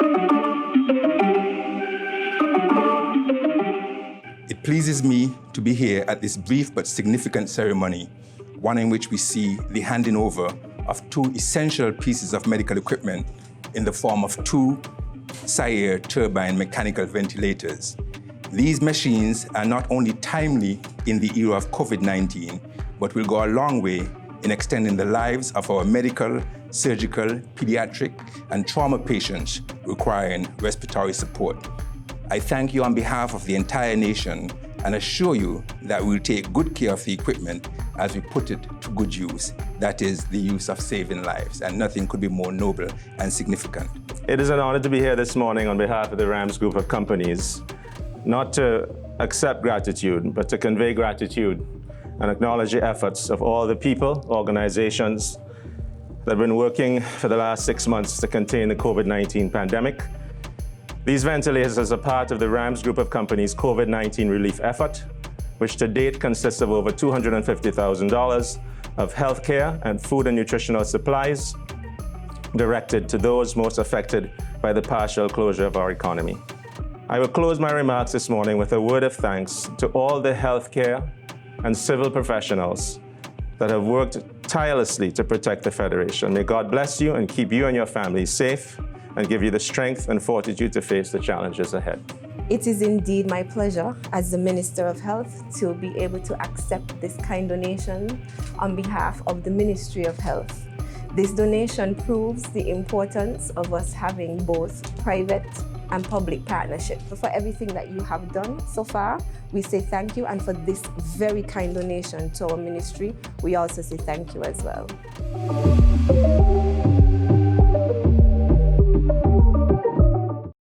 It pleases me to be here at this brief but significant ceremony, one in which we see the handing over of two essential pieces of medical equipment in the form of two Sire turbine mechanical ventilators. These machines are not only timely in the era of COVID-19, but will go a long way in extending the lives of our medical, surgical, pediatric, and trauma patients requiring respiratory support. I thank you on behalf of the entire nation and assure you that we'll take good care of the equipment as we put it to good use. That is the use of saving lives, and nothing could be more noble and significant. It is an honor to be here this morning on behalf of the RAMS group of companies, not to accept gratitude, but to convey gratitude and acknowledge the efforts of all the people, organizations that have been working for the last 6 months to contain the COVID-19 pandemic. These ventilators are part of the RAMS group of companies' COVID-19 relief effort, which to date consists of over $250,000 of healthcare and food and nutritional supplies directed to those most affected by the partial closure of our economy. I will close my remarks this morning with a word of thanks to all the healthcare and civil professionals that have worked tirelessly to protect the Federation. May God bless you and keep you and your families safe and give you the strength and fortitude to face the challenges ahead. It is indeed my pleasure as the Minister of Health to be able to accept this kind donation on behalf of the Ministry of Health. This donation proves the importance of us having both private and public partnership. For everything that you have done so far, we say thank you, and for this very kind donation to our ministry, we also say thank you as well.